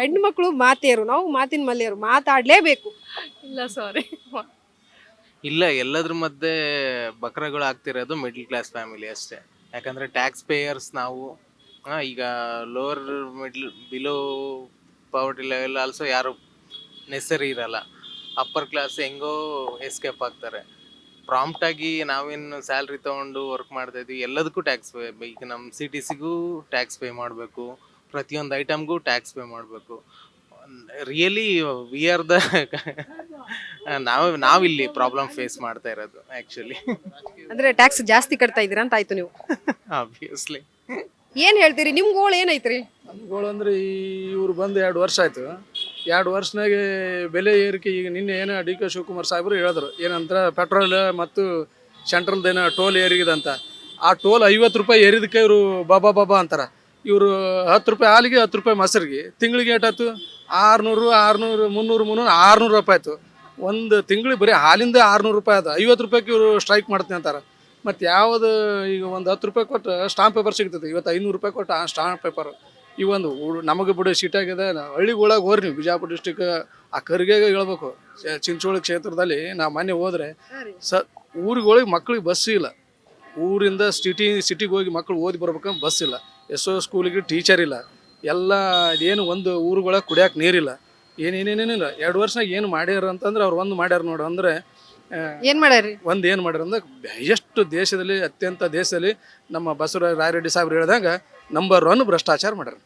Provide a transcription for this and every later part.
ಹೆಣ್ಣು ಮಕ್ಕಳು ಮಾತೇರು, ನಾವು ಮಾತಿನ ಮಲ್ಲೇರು, ಮಾತಾಡ್ಲೇಬೇಕು. ಇಲ್ಲ ಸಾರಿ. ಇಲ್ಲ, ಎಲ್ಲದ್ರ ಮಧ್ಯೆ ಬಕ್ರಗಳು ಆಗ್ತಿರೋದು ಮಿಡ್ಲ್ ಕ್ಲಾಸ್ ಫ್ಯಾಮಿಲಿ ಅಷ್ಟೇ. ಯಾಕಂದ್ರೆ ಟ್ಯಾಕ್ಸ್ ಪೇಯರ್ಸ್ ನಾವು. ಈಗ lower middle below ಪವರ್ಟಿ level also ಯಾರು ನೆಸರಿ ಇರಲ್ಲ. ಅಪ್ಪರ್ ಕ್ಲಾಸ್ ಹೆಂಗೋ ಎಸ್ಕೇಪ್ ಆಗ್ತಾರೆ. ಪ್ರಾಂಪ್ಟ್ ಆಗಿ ನಾವೇನು ಸ್ಯಾಲ್ರಿ ತಗೊಂಡು ವರ್ಕ್ ಮಾಡ್ತಾ ಇದೀವಿ, ಎಲ್ಲದಕ್ಕೂ ಟ್ಯಾಕ್ಸ್ ಪೇ. ಈಗ ನಮ್ಮ CTCಗೂ ಟ್ಯಾಕ್ಸ್ ಪೇ ಮಾಡಬೇಕು, ಪ್ರತಿಯೊಂದು ಐಟಮ್ಗೂ ಟ್ಯಾಕ್ಸ್ ಪೇ ಮಾಡಬೇಕು. ರಿಯಲಿ ವಿ ಆರ್ ದ ನಾವಿಲ್ಲಿ ಪ್ರಾಬ್ಲಮ್ ಫೇಸ್ ಮಾಡ್ತಾ ಇರೋದು ಆ್ಯಕ್ಚುಲಿ. ಅಂದ್ರೆ ಟ್ಯಾಕ್ಸ್ ಜಾಸ್ತಿ ಕಟ್ತಾ ಇದೀರ ಅಂತ ಆಯ್ತು ನೀವು. ಆಬ್ವಿಯಸ್ಲಿ. ಏನ್ ಹೇಳ್ತೀರಿ, ನಿಮ್ ಗೋಳು ಏನೈತ್ರಿ? ನಮ್ಗಳು ಅಂದ್ರೆ ಇವ್ರು ಬಂದು 2 ವರ್ಷ ಆಯ್ತು. 2 ವರ್ಷನಾಗೆ ಬೆಲೆ ಏರಿಕೆ. ಈಗ ನಿನ್ನೆ ಏನೋ DK ಶಿವಕುಮಾರ್ ಸಾಹೇಬರು ಹೇಳಿದ್ರು, ಏನಂತ ಪೆಟ್ರೋಲ್ ಮತ್ತು ಸೆಂಟ್ರಲ್ದೇನೋ ಟೋಲ್ ಏರಿಗಿದೆ. ಆ ಟೋಲ್ 50 ರೂಪಾಯಿ ಏರಿದಕ್ಕೆ ಇವರು ಬಾಬಾ ಬಾಬಾ ಅಂತಾರೆ. ಇವರು 10 ರೂಪಾಯಿ ಹಾಲಿಗೆ 10 ರೂಪಾಯಿ ಮೊಸರಿಗೆ ತಿಂಗಳಿಗೆ ಏಟಾಯ್ತು? 600 300 600 ರೂಪಾಯಿ ಆಯ್ತು. ಒಂದು ತಿಂಗಳಿಗೆ ಬರೀ ಹಾಲಿಂದ 600 ರೂಪಾಯಿ ಅದು. 50 ರೂಪಾಯಿಗೆ ಇವರು ಸ್ಟ್ರೈಕ್ ಮಾಡ್ತೀನಿ ಅಂತಾರೆ. ಮತ್ತು ಯಾವುದು ಈಗ ಒಂದು 10 ರೂಪಾಯಿ ಕೊಟ್ಟು ಸ್ಟಾಂಪ್ ಪೇಪರ್ ಸಿಗ್ತದೆ, ಇವತ್ತು 500 ರೂಪಾಯಿ ಕೊಟ್ಟು ಆ ಸ್ಟಾಂಪ್ ಪೇಪರ್. ಈ ಒಂದು ನಮಗೆ ಬಿಡು ಸೀಟಾಗಿದೆ. ಹಳ್ಳಿಗೊಳಗೆ ಹೋರಿ ನೀವು, ಬಿಜಾಪುರ ಡಿಸ್ಟಿಕ್ ಆ ಕರ್ಗೆಗ ಹೇಳ್ಬೇಕು. ಚಿಂಚೋಳಿ ಕ್ಷೇತ್ರದಲ್ಲಿ ನಾವು ಮೊನ್ನೆ ಹೋದರೆ ಊರುಗಳಿಗೆ ಮಕ್ಳಿಗೆ ಬಸ್ ಇಲ್ಲ. ಊರಿಂದ ಸಿಟಿಗೆ ಹೋಗಿ ಮಕ್ಕಳು ಓದಿ ಬರ್ಬೇಕಂದ್ರೆ ಬಸ್ ಇಲ್ಲ. ಸ್ಕೂಲಿಗೆ ಟೀಚರ್ ಇಲ್ಲ. ಎಲ್ಲ ಏನು ಒಂದು ಊರುಗಳಿಗೆ ಕುಡಿಯೋಕೆ ನೀರಿಲ್ಲ. ಏನೇನೇನೇನಿಲ್ಲ. 2 ವರ್ಷನಾಗ ಏನು ಮಾಡ್ಯಾರ ಅಂತಂದ್ರೆ ಅವ್ರು ಒಂದು ಮಾಡ್ಯಾರ ನೋಡು. ಅಂದರೆ ಏನ್ ಮಾಡ್ಯಾರಿ? ಒಂದು ಏನು ಮಾಡ್ಯಾರ ಅಂದ್ರೆ, ಎಷ್ಟು ದೇಶದಲ್ಲಿ ದೇಶದಲ್ಲಿ ನಮ್ಮ ಬಸವರಾಜ ರಾಯರೆಡ್ಡಿ ಸಾಹೇಬ್ರು ಹೇಳ್ದಂಗೆ ನಂಬರ್ 1 ಭ್ರಷ್ಟಾಚಾರ ಮಾಡ್ಯಾರ.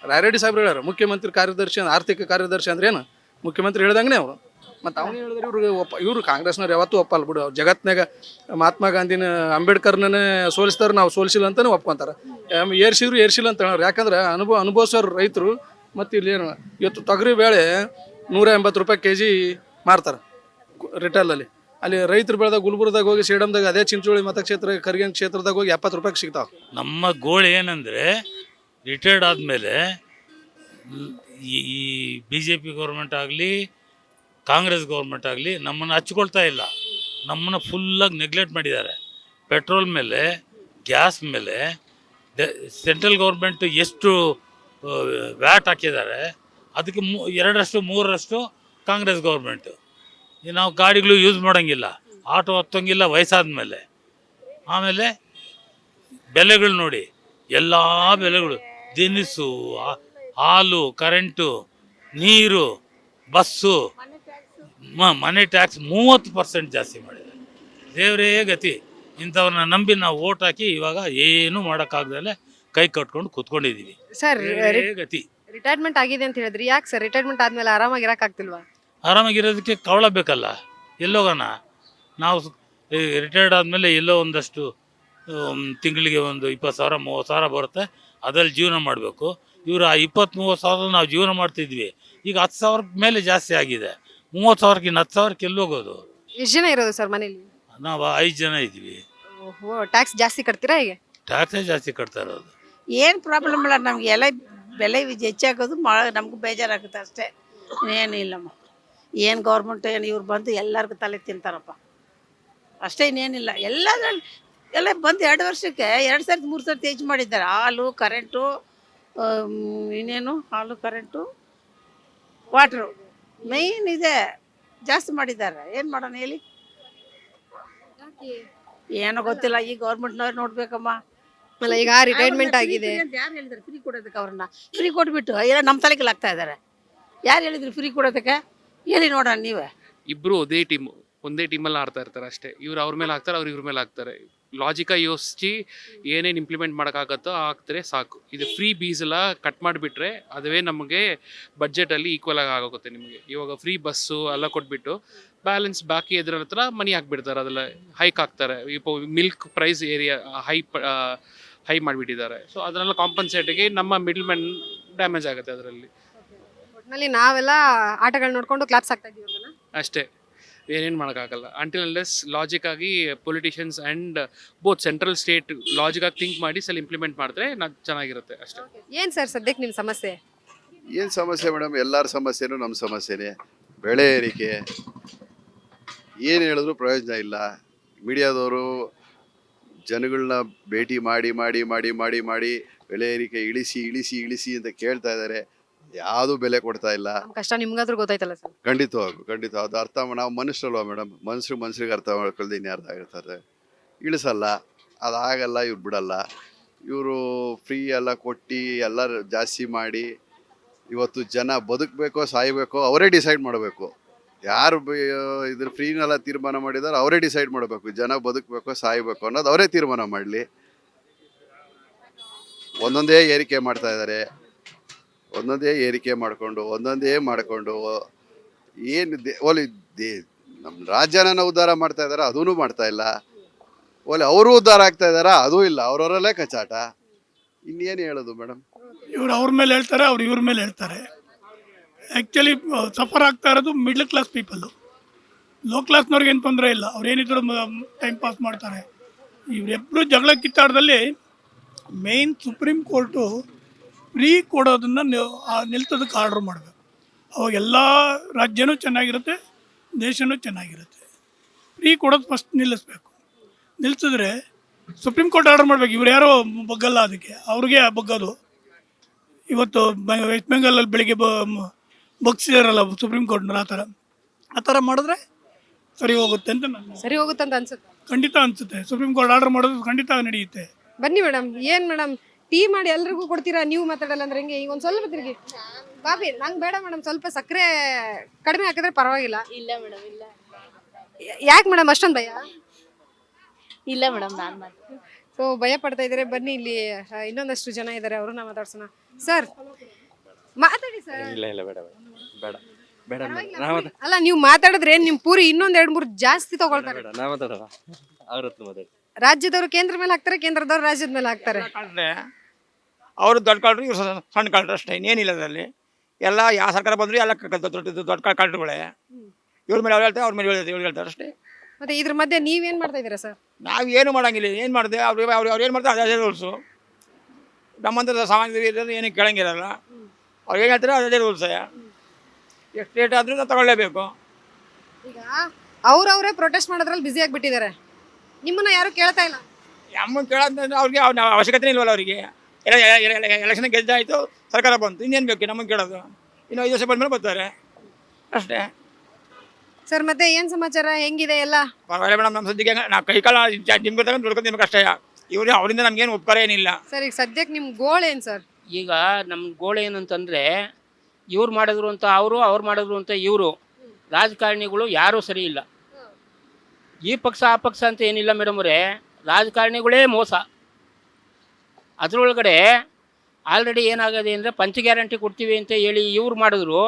ರಾಯರೆಡ್ಡಿ ಸಾಹೇಬ್ರು ಹೇಳ್ಯಾರ. ಮುಖ್ಯಮಂತ್ರಿ ಕಾರ್ಯದರ್ಶಿ, ಆರ್ಥಿಕ ಕಾರ್ಯದರ್ಶಿ ಅಂದ್ರೆ ಏನು? ಮುಖ್ಯಮಂತ್ರಿ ಹೇಳ್ದಂಗೆ ಅವರು. ಮತ್ತು ಅವನು ಹೇಳಿದ್ರೆ ಇವರು ಕಾಂಗ್ರೆಸ್ನವ್ರು ಯಾವತ್ತೂ ಒಪ್ಪಲ್ಲ ಬಿಡು. ಜಗತ್ನಾಗ ಮಹಾತ್ಮ ಗಾಂಧಿನ, ಅಂಬೇಡ್ಕರ್ನೇ ಸೋಲಿಸ್ತಾರೆ, ನಾವು ಸೋಲಿಸಿಲ್ಲ ಅಂತಲೇ ಒಪ್ಕೊಂತಾರೆ. ಏರ್ಸಿಲ್ಲ ಅಂತ ಹೇಳೋರು. ಯಾಕಂದ್ರೆ ಅನುಭವಿಸೋರು ರೈತರು. ಮತ್ತು ಇಲ್ಲಿ ಏನು ಇವತ್ತು ತೊಗರಿ ಬೇಳೆ 180 ರೂಪಾಯಿ kg ಮಾರ್ತಾರೆ ರಿಟೇಲಲ್ಲಿ. ಅಲ್ಲಿ ರೈತರು ಬೆಳೆದಾಗ ಗುಲ್ಬರ್ದಾಗ ಹೋಗಿ ಸೇಡಮ್ದಾಗ, ಅದೇ ಚಿಂಚೋಳಿ ಮತಕ್ಷೇತ್ರ ಕರ್ಗನ್ ಕ್ಷೇತ್ರದಾಗ ಹೋಗಿ 70 ರೂಪಾಯಿಗೆ ಸಿಗ್ತಾವೆ. ನಮ್ಮ ಗೋಳು ಏನಂದರೆ, ರಿಟೈರ್ಡ್ ಆದಮೇಲೆ ಈ BJP ಗೌರ್ಮೆಂಟ್ ಆಗಲಿ ಕಾಂಗ್ರೆಸ್ ಗೌರ್ಮೆಂಟ್ ಆಗಲಿ ನಮ್ಮನ್ನು ಹಚ್ಕೊಳ್ತಾ ಇಲ್ಲ. ನಮ್ಮನ್ನು ಫುಲ್ಲಾಗಿ ನೆಗ್ಲೆಕ್ಟ್ ಮಾಡಿದ್ದಾರೆ. ಪೆಟ್ರೋಲ್ ಮೇಲೆ, ಗ್ಯಾಸ್ ಮೇಲೆ ಸೆಂಟ್ರಲ್ ಗೌರ್ಮೆಂಟ್ ಎಷ್ಟು ವ್ಯಾಟ್ ಹಾಕಿದ್ದಾರೆ, ಅದಕ್ಕೆ 2ರಷ್ಟು 3ರಷ್ಟು ಕಾಂಗ್ರೆಸ್ ಗೌರ್ಮೆಂಟು. ನಾವು ಗಾಡಿಗಳು ಯೂಸ್ ಮಾಡೋಂಗಿಲ್ಲ, ಆಟೋ ಹತ್ತೋಂಗಿಲ್ಲ ವಯಸ್ಸಾದ ಮೇಲೆ. ಆಮೇಲೆ ಬೆಲೆಗಳು ನೋಡಿ, ಎಲ್ಲ ಬೆಲೆಗಳು, ದಿನಸು, ಹಾಲು, ಕರೆಂಟು, ನೀರು, ಬಸ್ಸು, ಮನೆ ಟ್ಯಾಕ್ಸ್ 30% ಜಾಸ್ತಿ ಮಾಡಿದ್ದಾರೆ. ದೇವರೇ ಗತಿ. ಇಂಥವ್ರನ್ನ ನಂಬಿ ನಾವು ಓಟ್ ಹಾಕಿ ಇವಾಗ ಏನೂ ಮಾಡೋಕ್ಕಾಗ್ದಲೆ ಕೈ ಕಟ್ಕೊಂಡು ಕೂತ್ಕೊಂಡಿದ್ದೀವಿ. ಸರ್, ಗತಿ. ರಿಟೈರ್ಮೆಂಟ್ ಆಗಿದೆ ಅಂತ ಹೇಳಿದ್ರಿ. ಯಾಕೆ ಸರ್ ರಿಟೈರ್ಮೆಂಟ್ ಆದ್ಮೇಲೆ ಆರಾಮಾಗಿರಕ್ಕಾಗ್ತಿಲ್ವಾ? ಆರಾಮಾಗಿರೋದಕ್ಕೆ ಕವಳ ಬೇಕಲ್ಲ. ಎಲ್ಲೋಗೋಣ ನಾವು? ರಿಟೈರ್ಡ್ ಆದಮೇಲೆ ಎಲ್ಲೋ ಒಂದಷ್ಟು ತಿಂಗಳಿಗೆ ಒಂದು 20,000 30,000 ಬರುತ್ತೆ. ಅದರಲ್ಲಿ ಜೀವನ ಮಾಡಬೇಕು. ಇವರು ಆ 20-30,000 ನಾವು ಜೀವನ ಮಾಡ್ತಿದ್ವಿ. ಈಗ 10,000 ಮೇಲೆ ಜಾಸ್ತಿ ಆಗಿದೆ. 30,000 ಇನ್ನು 10,000 ಎಲ್ಲೋಗೋದು? ಎಷ್ಟು ಜನ ಇರೋದು ಸರ್ ಮನೇಲಿ? ನಾವು 5 ಜನ ಇದ್ವಿ. ಓಹೋ, ಟ್ಯಾಕ್ಸ್ ಜಾಸ್ತಿ ಕಟ್ತೀರಾ ಹೇಗೆ? ಟ್ಯಾಕ್ಸೇ ಜಾಸ್ತಿ ಕಟ್ತಾ ಇರೋದು. ಏನು ಪ್ರಾಬ್ಲಮ್ ಇಲ್ಲ ನಮಗೆ. ಎಲ್ಲ ಬೆಲೆ ಹೆಚ್ಚಾಗೋದು ನಮಗೂ ಬೇಜಾರಾಗುತ್ತೆ ಅಷ್ಟೇ, ಇನ್ನೇನು ಇಲ್ಲಮ್ಮ. ಏನು ಗೌರ್ಮೆಂಟ್ ಏನು ಇವ್ರು ಬಂದು ಎಲ್ಲರಿಗೂ ತಲೆ ತಿಂತಾರಪ್ಪ ಅಷ್ಟೇ, ಇನ್ನೇನಿಲ್ಲ. ಎಲ್ಲ ಬಂದು 2 ವರ್ಷಕ್ಕೆ 2 ಸರ್ತಿ 3 ಸರ್ತಿ ಹೆಚ್ಚು ಮಾಡಿದ್ದಾರೆ. ಹಾಲು, ಕರೆಂಟು, ಇನ್ನೇನು ಹಾಲು, ಕರೆಂಟು, ವಾಟ್ರು ಮೇಯ್ನ್ ಇದೆ ಜಾಸ್ತಿ ಮಾಡಿದ್ದಾರೆ. ಏನು ಮಾಡೋಣ ಹೇಳಿ? ಏನೋ ಗೊತ್ತಿಲ್ಲ. ಈ ಗೌರ್ಮೆಂಟ್ನವ್ರು ನೋಡ್ಬೇಕಮ್ಮ. ಅಲ್ಲ, ಈಗ ರಿಟೈರ್ಮೆಂಟ್ ಆಗಿದೆ. ಯಾರು ಹೇಳಿದ್ರು ಫ್ರೀ ಕೊಡೋದಕ್ಕೆ? ಅವ್ರನ್ನ ಫ್ರೀ ಕೊಟ್ಬಿಟ್ಟು ಏನೋ ನಮ್ಮ ತಲೆಗೆ ಆಗ್ತಾ ಇದ್ದಾರೆ. ಯಾರು ಹೇಳಿದ್ರು ಫ್ರೀ ಕೊಡೋದಕ್ಕೆ? ಹೇಳಿ ನೋಡೋಣ ನೀವೇ. ಇಬ್ಬರು ಒಂದೇ ಟೀಮಲ್ಲಿ ಆಡ್ತಾ ಇರ್ತಾರೆ ಅಷ್ಟೇ. ಇವ್ರು ಅವ್ರ ಮೇಲೆ ಹಾಕ್ತಾರೆ, ಅವ್ರು ಇವ್ರ ಮೇಲೆ ಹಾಕ್ತಾರೆ. ಲಾಜಿಕಾಗಿ ಯೋಚಿಸಿ ಏನೇನು ಇಂಪ್ಲಿಮೆಂಟ್ ಮಾಡೋಕ್ಕಾಗತ್ತೋ ಹಾಕ್ತಾರೆ ಸಾಕು. ಇದು ಫ್ರೀ ಬೀಸ್ ಎಲ್ಲ ಕಟ್ ಮಾಡಿಬಿಟ್ರೆ ಅದುವೇ ನಮಗೆ ಬಡ್ಜೆಟಲ್ಲಿ ಈಕ್ವಲ್ ಆಗಿ ಆಗೋಗುತ್ತೆ ನಿಮಗೆ. ಇವಾಗ ಫ್ರೀ ಬಸ್ಸು ಎಲ್ಲ ಕೊಟ್ಬಿಟ್ಟು ಬ್ಯಾಲೆನ್ಸ್ ಬಾಕಿ ಎದ್ರ ಹತ್ರ ಮನಿ ಹಾಕ್ಬಿಡ್ತಾರೆ. ಅದೆಲ್ಲ ಹೈಕ್ ಹಾಕ್ತಾರೆ. இப்போ ಮಿಲ್ಕ್ ಪ್ರೈಸ್ ಏರಿಯಾ ಹೈ ಮಾಡಿಬಿಟ್ಟಿದ್ದಾರೆ. ಸೊ ಅದನ್ನೆಲ್ಲ ಕಾಂಪನ್ಸೇಟಿಗೆ ನಮ್ಮ ಮಿಡ್ಲ್ ಮ್ಯಾನ್ ಡ್ಯಾಮೇಜ್ ಆಗುತ್ತೆ ಅದರಲ್ಲಿ. ಒಟ್ಟಿನಲ್ಲಿ ನಾವೆಲ್ಲ ಆಟಗಳು ನೋಡ್ಕೊಂಡು ಕ್ಲಾಪ್ಸ್ ಆಗ್ತಾ ಇದೀವಿ ಅಷ್ಟೇ, ಏನೇನು ಮಾಡೋಕ್ಕಾಗಲ್ಲ. ಅಂಟಿಲ್ ಅನ್ಲೆಸ್ ಲಾಜಿಕ್ ಆಗಿ politicians and both central state logic ಆಗಿ ಥಿಂಕ್ ಮಾಡಿ ಇಂಪ್ಲಿಮೆಂಟ್ ಮಾಡಿದ್ರೆ ಚೆನ್ನಾಗಿರುತ್ತೆ ಅಷ್ಟೇ. ಏನು ಸರ್ ಸದ್ಯಕ್ಕೆ ನಿಮ್ಮ ಸಮಸ್ಯೆ? ಏನು ಸಮಸ್ಯೆ ಮೇಡಮ್? ಎಲ್ಲರ ಸಮಸ್ಯೆನೂ ನಮ್ಮ ಸಮಸ್ಯೆನೇ. ಬೆಳೆ ಏರಿಕೆ ಏನು ಹೇಳಿದ್ರು ಪ್ರಯೋಜನ ಇಲ್ಲ. ಮೀಡಿಯಾದವರು ಜನಗಳನ್ನ ಭೇಟಿ ಮಾಡಿ ಮಾಡಿ ಮಾಡಿ ಮಾಡಿ ಮಾಡಿ ಬೆಳೆ ಏರಿಕೆ ಇಳಿಸಿ ಇಳಿಸಿ ಇಳಿಸಿ ಅಂತ ಕೇಳ್ತಾ ಇದ್ದಾರೆ. ಯಾವುದು ಬೆಲೆ ಕೊಡ್ತಾ ಇಲ್ಲ. ನಮ್ ಕಷ್ಟ ನಿಮ್ಗಾದ್ರೂ ಗೊತ್ತಾಯ್ತಲ್ಲ ಸರ್. ಖಂಡಿತ ಅದು ಅರ್ಥ ನಾವು ಮನುಷ್ಯರಲ್ವಾ ಮೇಡಮ್, ಮನುಷ್ಯರಿಗೆ ಅರ್ಥ ಮಾಡ್ಕೊಳ್ದೆ ಇನ್ಯಾರ್ದು ಆಗಿರ್ತಾರೆ. ಇಳಿಸಲ್ಲ, ಅದಾಗಲ್ಲ, ಇವ್ರು ಬಿಡಲ್ಲ. ಇವರು ಫ್ರೀ ಎಲ್ಲ ಕೊಟ್ಟು ಎಲ್ಲ ಜಾಸ್ತಿ ಮಾಡಿ ಇವತ್ತು ಜನ ಬದುಕಬೇಕೋ ಸಾಯಬೇಕೋ ಅವರೇ ಡಿಸೈಡ್ ಮಾಡಬೇಕು. ಯಾರು ಇದ್ರ ಫ್ರೀನೆಲ್ಲ ತೀರ್ಮಾನ ಮಾಡಿದಾರೆ ಅವರೇ ಡಿಸೈಡ್ ಮಾಡಬೇಕು. ಜನ ಬದುಕಬೇಕೋ ಸಾಯಬೇಕು ಅನ್ನೋದು ಅವರೇ ತೀರ್ಮಾನ ಮಾಡಲಿ. ಒಂದೊಂದೇ ಏರಿಕೆ ಮಾಡ್ತಾ ಇದ್ದಾರೆ, ಒಂದೊಂದೇ ಏರಿಕೆ ಮಾಡಿಕೊಂಡು ಏನು ನಮ್ಮ ರಾಜ್ಯನ ಉದ್ಧಾರ ಮಾಡ್ತಾ ಇದ್ದಾರೆ, ಅದೂ ಮಾಡ್ತಾ ಇಲ್ಲ. ಅವರು ಉದ್ಧಾರ ಆಗ್ತಾ ಇದ್ದಾರಾ, ಅದೂ ಇಲ್ಲ. ಅವರವರಲ್ಲೇ ಕಚಾಟ. ಇನ್ನೇನು ಹೇಳೋದು ಮೇಡಮ್? ಇವ್ರು ಅವ್ರ ಮೇಲೆ ಹೇಳ್ತಾರೆ, ಅವ್ರು ಇವ್ರ ಮೇಲೆ ಹೇಳ್ತಾರೆ. ಆ್ಯಕ್ಚುಲಿ ಸಫರ್ ಆಗ್ತಾ ಇರೋದು ಮಿಡ್ಲ್ ಕ್ಲಾಸ್ ಪೀಪಲ್ಲು. ಲೋ ಕ್ಲಾಸ್ನವ್ರಿಗೆ ಏನು ತೊಂದರೆ ಇಲ್ಲ, ಅವ್ರು ಏನಿದ್ರು ಟೈಮ್ ಪಾಸ್ ಮಾಡ್ತಾರೆ. ಇವರೆಬ್ಬರು ಜಗಳ ಕಿತ್ತಾಟದಲ್ಲಿ ಮೇಯ್ನ್ ಸುಪ್ರೀಂ ಕೋರ್ಟು ಫ್ರೀ ಕೊಡೋದನ್ನು ನಿಲ್ಸೋದಕ್ಕೆ ಆರ್ಡ್ರ್ ಮಾಡಬೇಕು. ಅವಾಗ ಎಲ್ಲ ರಾಜ್ಯನೂ ಚೆನ್ನಾಗಿರುತ್ತೆ, ದೇಶನೂ ಚೆನ್ನಾಗಿರುತ್ತೆ. ಫ್ರೀ ಕೊಡೋದು ಫಸ್ಟ್ ನಿಲ್ಲಿಸಿದ್ರೆ ಸುಪ್ರೀಂ ಕೋರ್ಟ್ ಆರ್ಡರ್ ಮಾಡಬೇಕು. ಇವ್ರು ಯಾರೋ ಬಗ್ಗಲ್ಲ, ಅದಕ್ಕೆ ಅವ್ರಿಗೆ ಬಗ್ಗೋದು. ಇವತ್ತು ವೆಸ್ಟ್ ಬೆಂಗಾಲಲ್ಲಿ ಬೆಳಿಗ್ಗೆ ಬಗ್ಸಿದಾರಲ್ಲ ಸುಪ್ರೀಂ ಕೋರ್ಟ್ನಲ್ಲಿ, ಆ ಥರ ಮಾಡಿದ್ರೆ ಸರಿ ಹೋಗುತ್ತೆ ಅಂತ ಸರಿ ಹೋಗುತ್ತಂತ ಅನ್ಸುತ್ತೆ. ಖಂಡಿತ ಅನಿಸುತ್ತೆ. ಸುಪ್ರೀಂ ಕೋರ್ಟ್ ಆರ್ಡರ್ ಮಾಡೋದು ಖಂಡಿತ ನಡೆಯುತ್ತೆ. ಬನ್ನಿ ಮೇಡಮ್. ಏನ್ ಮೇಡಮ್ ಟೀ ಮಾಡಿ ಎಲ್ರಿಗೂ ಕೊಡ್ತೀರಾ, ನೀವು ಮಾತಾಡಲ್ಲ ಅಂದ್ರೆ ಹೆಂಗೆ? ಈಗ ಒಂದ್ ಸ್ವಲ್ಪ ತಿರುಗಿ. ಕಾಫಿ ನಂಗೆ ಬೇಡ ಮೇಡಮ್, ಸ್ವಲ್ಪ ಸಕ್ಕರೆ ಕಡಿಮೆ ಹಾಕಿದ್ರೆ ಪರವಾಗಿಲ್ಲ. ಇಲ್ಲ ಮೇಡಮ್, ಇಲ್ಲ. ಯಾಕೆ ಮೇಡಮ್ ಅಷ್ಟೊಂದು ಭಯ? ಇಲ್ಲ ಮೇಡಮ್, ನಾನು ಸೊ ಭಯ ಪಡ್ತಾ ಇದ್ದಾರೆ. ಬನ್ನಿ, ಇಲ್ಲಿ ಇನ್ನೊಂದಷ್ಟು ಜನ ಇದ್ದಾರೆ, ಅವ್ರನ್ನ ಮಾತಾಡ್ಸೋಣ. ಸರ್ ಮಾತಾಡಿ ಸರ್. ಇಲ್ಲ ಬೇಡ ಬೇಡ ಬೇಡ ಅಲ್ಲ, ನೀವು ಮಾತಾಡಿದ್ರೆ ನಿಮ್ ಪೂರಿ ಇನ್ನೊಂದ್ 2-3 ಜಾಸ್ತಿ ತಗೊಳ್ತಾರೆ. ನಾ ಮಾತಾಡೋಣ, ಅವ್ರ ಹತ್ರ ಮಾತಾಡಿ. ರಾಜ್ಯದವರು ಕೇಂದ್ರ ಮೇಲೆ ಹಾಕ್ತಾರೆ, ಕೇಂದ್ರದವ್ರು ರಾಜ್ಯದ ಮೇಲೆ ಹಾಕ್ತಾರೆ. ಅವರು ದೊಡ್ಡ ಕಳ್ರು, ಇವ್ರು ಸಣ್ಣ ಕಳ್ರು ಅಷ್ಟೇ, ಇನ್ನೇನಿಲ್ಲ ಅದರಲ್ಲಿ. ಎಲ್ಲ ಯಾವ ಸರ್ಕಾರ ಬಂದರೂ ಎಲ್ಲ ದೊಡ್ಡ ಕಳ್ರುಗಳೇ. ಇವ್ರ ಮೇಲೆ ಅವ್ರು ಹೇಳ್ತಾರೆ, ಅವ್ರ ಮೇಲೆ ಇವ್ರು ಹೇಳ್ತಾರೆ ಅಷ್ಟೇ. ಮತ್ತೆ ಇದ್ರ ಮಧ್ಯೆ ನೀವೇನ್ ಮಾಡ್ತಾ ಇದ್ದೀರಾ ಸರ್? ನಾವು ಏನು ಮಾಡೋಂಗಿಲ್ಲ. ಏನು ಮಾಡಿದೆ ಅವ್ರು ಏನು ಮಾಡ್ತಾರೆ ಅದೇ ರೂಲ್ಸು. ನಮ್ಮಂಥ ಸಾಮಾನ್ಯ ಇರೋದು ಏನಕ್ಕೆ ಕೇಳಂಗಿರಲ್ಲ. ಅವ್ರು ಏನು ಹೇಳ್ತಾರೆ ಅದೇ ರೂಲ್ಸ್. ಎಷ್ಟು ರೇಟ್ ಆದರೂ ನಾವು ತಗೊಳ್ಳೇಬೇಕು. ಈಗ ಅವ್ರವರೇ ಪ್ರೊಟೆಸ್ಟ್ ಮಾಡೋದ್ರಲ್ಲಿ ಬ್ಯುಸಿ ಆಗಿಬಿಟ್ಟಿದ್ದಾರೆ, ನಿಮ್ಮನ್ನ ಯಾರು ಕೇಳ್ತಾ ಇಲ್ಲ. ನಮ್ಮನ್ನು ಕೇಳೋದಂದ್ರೆ ಅವ್ರಿಗೆ ಅವಶ್ಯಕತೆ ಇಲ್ವಲ್ಲ ಅವರಿಗೆ. ಎಲೆಕ್ಷನ್ ಗೆದ್ದಾಯಿತು, ಸರ್ಕಾರ ಬಂತು, ಇನ್ನೇನು ಬೇಕು ನಮಗೆ ಕೇಳೋದು? ಇನ್ನು 5 ವರ್ಷ ಬಂದಮೇಲೆ ಬರ್ತಾರೆ ಅಷ್ಟೇ. ಸರ್ ಮತ್ತೆ ಏನ್ ಸಮಾಚಾರ, ಹೆಂಗಿದೆ ಎಲ್ಲ? ಪರವಾಗಿಲ್ಲ ಮೇಡಮ್, ನಮ್ಮ ಸದ್ಯಕ್ಕೆ ನಾವು ಕೈಕಾಲ ನಿಮ್ಗೆ ತಗೊಂಡು ದುಡ್ಕೊಂಡು ನಿಮ್ಗೆ ಅಷ್ಟೇ. ಇವರು ಅವರಿಂದ ನಮ್ಗೇನು ಉಪಕಾರ ಏನಿಲ್ಲ. ಸರ್ ಈಗ ಸದ್ಯಕ್ಕೆ ನಿಮ್ ಗೋಲ್ ಏನ್ ಸರ್? ಈಗ ನಮ್ಮ ಗೋಳು ಏನಂತಂದರೆ, ಇವ್ರು ಮಾಡಿದ್ರು ಅಂತ ಅವ್ರು ಮಾಡಿದ್ರು ಅಂತ ಇವರು. ರಾಜಕಾರಣಿಗಳು ಯಾರೂ ಸರಿ ಇಲ್ಲ. ಈ ಪಕ್ಷ ಆ ಪಕ್ಷ ಅಂತ ಏನಿಲ್ಲ ಮೇಡಮ್ ಅವರೇ, ರಾಜಕಾರಣಿಗಳೇ ಮೋಸ. ಅದರೊಳಗಡೆ ಆಲ್ರೆಡಿ ಏನಾಗಿದೆ ಅಂದರೆ, ಪಂಚ ಗ್ಯಾರಂಟಿ ಕೊಡ್ತೀವಿ ಅಂತ ಹೇಳಿ ಇವ್ರು ಮಾಡಿದ್ರು,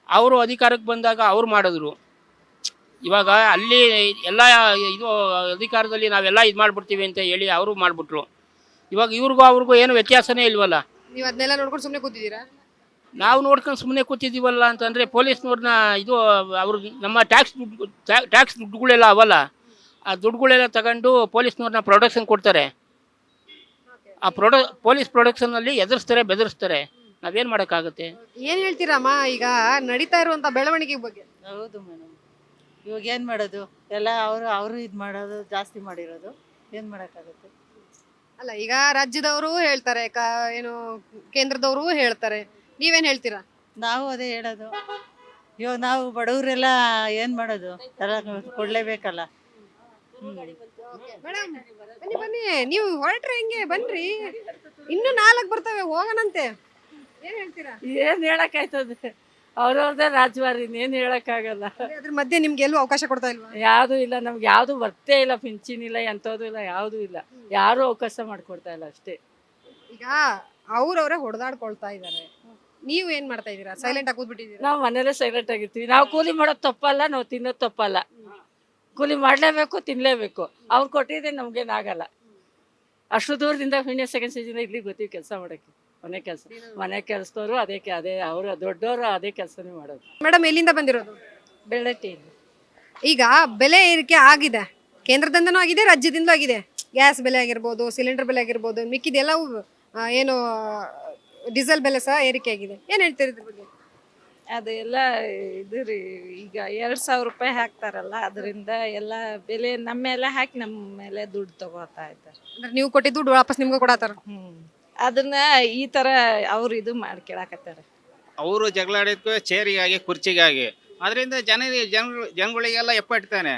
ಅವರು ಅಧಿಕಾರಕ್ಕೆ ಬಂದಾಗ ಅವ್ರು ಮಾಡಿದ್ರು. ಇವಾಗ ಅಲ್ಲಿ ಎಲ್ಲ ಇದು ಅಧಿಕಾರದಲ್ಲಿ ನಾವೆಲ್ಲ ಇದು ಮಾಡಿಬಿಡ್ತೀವಿ ಅಂತ ಹೇಳಿ ಅವರು ಮಾಡಿಬಿಟ್ರು. ಇವಾಗ ಅವ್ರಿಗೂ ಏನು ವ್ಯತ್ಯಾಸನೇ ಇಲ್ವಲ್ಲ. ನೀವು ಅದನ್ನೆಲ್ಲ ನೋಡ್ಕೊಂಡು ಸುಮ್ಮನೆ ಕೂತಿದ್ದೀರಾ? ನಾವು ನೋಡ್ಕೊಂಡು ಸುಮ್ಮನೆ ಕೂತಿದ್ದೀವಲ್ಲ ಅಂತಂದರೆ, ಪೊಲೀಸ್ನವ್ರನ್ನ ಇದು ಅವರು ನಮ್ಮ ಟ್ಯಾಕ್ಸ್ ದುಡ್ಡುಗಳೆಲ್ಲ ಅವಲ್ಲ, ಆ ದುಡ್ಡುಗಳೆಲ್ಲ ತಗೊಂಡು ಪೊಲೀಸ್ನವ್ರನ್ನ ಪ್ರೊಡಕ್ಷನ್ ಕೊಡ್ತಾರೆ. ಆ ಪೊಲೀಸ್ ಪ್ರೊಡಕ್ಷನಲ್ಲಿ ಎದುರಿಸ್ತಾರೆ, ಬೆದರಿಸ್ತಾರೆ. ನಾವೇನು ಮಾಡೋಕ್ಕಾಗುತ್ತೆ? ಏನು ಹೇಳ್ತೀರಮ್ಮ ಈಗ ನಡೀತಾ ಇರುವಂಥ ಬೆಳವಣಿಗೆ ಬಗ್ಗೆ? ಹೌದು ಮೇಡಮ್, ಇವಾಗ ಏನು ಮಾಡೋದು? ಎಲ್ಲ ಅವರು ಇದು ಮಾಡೋದು ಜಾಸ್ತಿ ಮಾಡಿರೋದು, ಏನು ಮಾಡೋಕ್ಕಾಗುತ್ತೆ? ಅಲ್ಲ, ಈಗ ರಾಜ್ಯದವರು ಹೇಳ್ತಾರೆ, ಏನು ಕೇಂದ್ರದವರು ಹೇಳ್ತಾರೆ, ನೀವೇನು ಹೇಳ್ತೀರಾ? ನಾವು ಅದೇ ಹೇಳೋದು. ಇವಾಗ ನಾವು ಬಡವರೆಲ್ಲ ಏನು ಮಾಡೋದು? ಎಲ್ಲ ಕೊಡಲೇಬೇಕಲ್ಲ. ಮೇಡಮ್ ಬನ್ನಿ ಬನ್ನಿ, ನೀವು ಹೊರಟ್ರೆ ಹೆಂಗೆ? ಬನ್ರಿ, ಇನ್ನೂ 4 ಬರ್ತವೆ, ಹೋಗೋಣಂತೆ. ಏನು ಹೇಳ್ತೀರಾ? ಏನು ಹೇಳೋಕ್ಕಾಯ್ತದೆ? ಅವ್ರವ್ರದ್ದೇ ರಾಜವಾರಿ, ಇನ್ನೇನು ಹೇಳೋಕ್ಕಾಗಲ್ಲ. ಅದ್ರ ಮಧ್ಯೆ ನಿಮ್ಗೆ ಎಲ್ಲೂ ಅವಕಾಶ ಕೊಡ್ತಾ ಇಲ್ವಾ? ಯಾವುದೂ ಇಲ್ಲ, ನಮ್ಗೆ ಯಾವುದು ಬರ್ತೇ ಇಲ್ಲ. ಪಿಂಚಿನ್ ಇಲ್ಲ, ಎಂಥದ್ದು ಇಲ್ಲ, ಯಾವುದೂ ಇಲ್ಲ. ಯಾರೂ ಅವಕಾಶ ಮಾಡಿಕೊಡ್ತಾ ಇಲ್ಲ ಅಷ್ಟೇ. ಈಗ ಅವ್ರವ್ರೆ ಹೊಡೆದಾಡ್ಕೊಳ್ತಾ ಇದ್ದಾರೆ, ನೀವು ಏನು ಮಾಡ್ತಾ ಇದ್ದೀರಾ? ಸೈಲೆಂಟ್ ಆಗಿ ಕೂತ್ಬಿಟ್ಟಿದ್ದೀರಾ? ನಾವು ಮನೇಲೇ ಸೈಲೆಂಟ್ ಆಗಿರ್ತೀವಿ. ನಾವು ಕೂಲಿ ಮಾಡೋದು ತಪ್ಪಲ್ಲ, ನಾವು ತಿನ್ನೋದು ತಪ್ಪಲ್ಲ. ಕೂಲಿ ಮಾಡಲೇಬೇಕು, ತಿನ್ನಲೇಬೇಕು. ಅವ್ರು ಕೊಟ್ಟಿದ್ದೆ ನಮಗೇನಾಗಲ್ಲ. ಅಷ್ಟು ದೂರದಿಂದ ಪುಣ್ಯ ಸೆಕೆಂಡ್ ಸ್ಟೇಜಿಂದ ಇಲ್ಲಿಗೆ ಗೊತ್ತೀವಿ ಕೆಲಸ ಮಾಡೋಕ್ಕೆ. ಮನೆ ಕೆಲಸದವರು ಅದೇ ಅವರು ದೊಡ್ಡವರು ಅದೇ ಕೆಲಸನೇ ಮಾಡೋದು. ಮೇಡಮ್ ಎಲ್ಲಿಂದ ಬಂದಿರೋದು? ಬೆಳ್ಳಟ್ಟಿಯಿಂದ. ಈಗ ಬೆಲೆ ಏರಿಕೆ ಆಗಿದೆ, ಕೇಂದ್ರದಿಂದನೂ ಆಗಿದೆ, ರಾಜ್ಯದಿಂದ ಆಗಿದೆ. ಗ್ಯಾಸ್ ಬೆಲೆ ಆಗಿರ್ಬೋದು, ಸಿಲಿಂಡರ್ ಬೆಲೆ ಆಗಿರ್ಬೋದು, ಮಿಕ್ಕಿದೆಲ್ಲವೂ ಏನು ಡೀಸೆಲ್ ಬೆಲೆ ಸಹ ಏರಿಕೆ ಆಗಿದೆ. ಏನು ಹೇಳ್ತೀರಿ ಇದ್ರ ಬಗ್ಗೆ? ಅದೆಲ್ಲ ಇದು ರೀ, ಈಗ 2,000 ರೂಪಾಯಿ ಹಾಕ್ತಾರಲ್ಲ, ಅದರಿಂದ ಎಲ್ಲ ಬೆಲೆ ನಮ್ಮ ಮೇಲೆ ಹಾಕಿ ನಮ್ಮ ಮೇಲೆ ದುಡ್ಡು ತಗೋತಾ ಇದ್ದಾರೆ. ಅಂದ್ರೆ ನೀವು ಕೊಟ್ಟಿದ್ದು ದುಡ್ಡು ವಾಪಸ್ ನಿಮ್ಗೆ ಕೊಡತ್ತಾರ? ಅದನ್ನ ಈ ಥರ ಅವ್ರು ಇದು ಮಾಡ್ಕೊಳಕತ್ತಾರೆ. ಅವರು ಜಗಳಾಡಿದ್ಕು ಚೇರಿಗಾಗಿ ಕುರ್ಚಿಗಾಗಿ. ಅದರಿಂದ ಜನಗಳಿಗೆಲ್ಲ ಎಪ್ಪಟ್ತಾನೆ.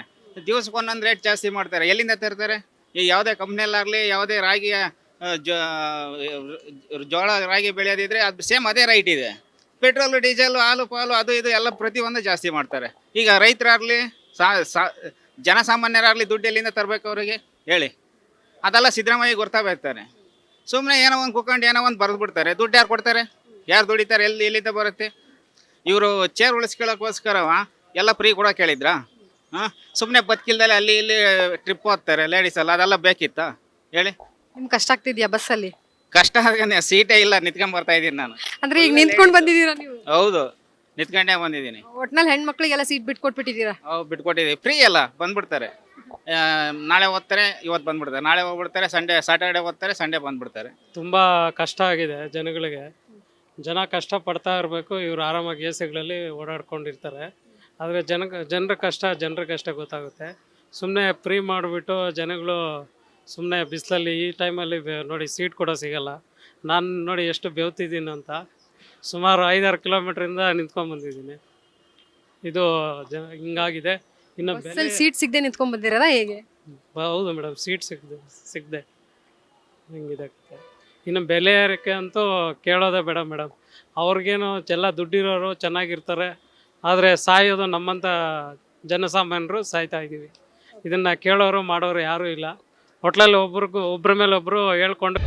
ದಿವಸಕ್ಕೆ ಒಂದೊಂದು ರೇಟ್ ಜಾಸ್ತಿ ಮಾಡ್ತಾರೆ. ಎಲ್ಲಿಂದ ತರ್ತಾರೆ? ಈ ಯಾವುದೇ ಕಂಪ್ನಿಯಲ್ಲಾಗಲಿ ಯಾವುದೇ ರಾಗಿಯ ಜೋಳ ರಾಗಿ ಬೆಳೆಯೋದಿದ್ರೆ ಅದು ಸೇಮ್ ಅದೇ ರೈಟ್ ಇದೆ. ಪೆಟ್ರೋಲು ಡೀಸೆಲು ಹಾಲು ಪಾಲು ಅದು ಇದು ಎಲ್ಲ ಪ್ರತಿಯೊಂದು ಜಾಸ್ತಿ ಮಾಡ್ತಾರೆ. ಈಗ ರೈತರಾಗಲಿ ಜನಸಾಮಾನ್ಯರಾಗಲಿ ದುಡ್ಡು ಎಲ್ಲಿಂದ ತರಬೇಕು ಅವರಿಗೆ ಹೇಳಿ? ಅದೆಲ್ಲ ಸಿದ್ದರಾಮಯ್ಯ ಗೊತ್ತಾಗ್ತಾನೆ. ಸುಮ್ಮನೆ ಏನೋ ಒಂದು ಕುತ್ಕೊಂಡು ಏನೋ ಒಂದು ಬರೆದು ಬಿಡ್ತಾರೆ. ದುಡ್ಡು ಯಾರು ಕೊಡ್ತಾರೆ? ಯಾರು ದುಡಿತಾರೆ? ಎಲ್ಲಿಂದ ಬರುತ್ತೆ? ಇವರು ಚೇರ್ ಉಳಿಸ್ಕೊಳ್ಳೋಕ್ಕೋಸ್ಕರವ ಎಲ್ಲ ಫ್ರೀ ಕೊಡೋಕೆ ಹೇಳಿದ್ರಾ? ಹಾಂ, ಸುಮ್ಮನೆ ಬದುಕಿಲ್ದಲ್ಲಿ ಅಲ್ಲಿ ಇಲ್ಲಿ ಟ್ರಿಪ್ ಹೋಗ್ತಾರೆ ಲೇಡೀಸ್ ಎಲ್ಲ. ಅದೆಲ್ಲ ಬೇಕಿತ್ತಾ ಹೇಳಿ? ನಿಮ್ಗೆ ಕಷ್ಟ ಆಗ್ತಿದ್ಯಾ ಬಸ್ಸಲ್ಲಿ? ಕಷ್ಟ ಆದ್ರೆ ಸೀಟೇ ಇಲ್ಲ, ನಿಂತ್ಕೊಂಡ್ ಬರ್ತಾ ಇದ್ದೀನಿ ನಾನು. ಅಂದ್ರೆ ಈಗ ನಿಂತ್ಕೊಂಡು ಬಂದಿದ್ದೀರಾ ನೀವು? ಹೌದು, ನಿಂತ್ಕೊಂಡೇ ಬಂದಿದ್ದೀನಿ. ಒಟ್ನಲ್ಲಿ ಹೆಣ್ಮಕ್ಳಿಗೆಲ್ಲ ಸೀಟ್ ಬಿಟ್ಕೊಟ್ಬಿಟ್ಟಿದ್ದೀರಾ? ಬಿಟ್ಕೊಟ್ಟಿದ್ದೀವಿ. ಫ್ರೀ ಎಲ್ಲ ಬಂದ್ಬಿಡ್ತಾರೆ. ನಾಳೆ ಓದ್ತಾರೆ, ಇವತ್ತು ಬಂದ್ಬಿಡ್ತಾರೆ. ನಾಳೆ ಹೋಗ್ಬಿಡ್ತಾರೆ, ಸಾಟರ್ಡೆ ಓದ್ತಾರೆ, ಸಂಡೇ ಬಂದ್ಬಿಡ್ತಾರೆ. ತುಂಬ ಕಷ್ಟ ಆಗಿದೆ ಜನಗಳಿಗೆ. ಜನ ಕಷ್ಟಪಡ್ತಾ ಇರಬೇಕು, ಇವರು ಆರಾಮಾಗಿ ಎ ಸಿಗಳಲ್ಲಿ ಓಡಾಡ್ಕೊಂಡಿರ್ತಾರೆ. ಆದರೆ ಜನರ ಕಷ್ಟ ಗೊತ್ತಾಗುತ್ತೆ. ಸುಮ್ಮನೆ ಫ್ರೀ ಮಾಡಿಬಿಟ್ಟು ಜನಗಳು ಸುಮ್ಮನೆ ಬಿಸಿಲಲ್ಲಿ ಈ ಟೈಮಲ್ಲಿ ನೋಡಿ ಸೀಟ್ ಕೂಡ ಸಿಗಲ್ಲ. ನಾನು ನೋಡಿ ಎಷ್ಟು ಬೆವ್ತಿದ್ದೀನಿ ಅಂತ. ಸುಮಾರು 5-6 ಕಿಲೋಮೀಟ್ರಿಂದ ನಿಂತ್ಕೊಂಡು ಬಂದಿದ್ದೀನಿ. ಇದು ಹಿಂಗಾಗಿದೆ. ಇನ್ನು ಬಸ್ಸಲ್ಲಿ ಸೀಟ್ ಸಿಗದೆ ನಿಂತ್ಕೊಂಡ್ ಬಂದಿರಲ್ಲ ಹೇಗೆ? ಹೌದು ಮೇಡಮ್, ಸೀಟ್ ಸಿಗದೆ ಹಿಂಗಿದೆ. ಇನ್ನು ಬೆಲೆ ಏರಿಕೆ ಅಂತೂ ಕೇಳೋದೇ ಬೇಡ ಮೇಡಮ್. ಅವ್ರಿಗೇನು ಎಲ್ಲ ದುಡ್ಡಿರೋರು ಚೆನ್ನಾಗಿರ್ತಾರೆ, ಆದರೆ ಸಾಯೋದು ನಮ್ಮಂಥ ಜನಸಾಮಾನ್ಯರು ಸಾಯ್ತಾ ಇದ್ದೀವಿ. ಇದನ್ನು ಕೇಳೋರು ಮಾಡೋರು ಯಾರೂ ಇಲ್ಲ. ಹೋಟ್ಲಲ್ಲಿ ಒಬ್ರ ಮೇಲೆ ಒಬ್ಬರು ಹೇಳ್ಕೊಂಡು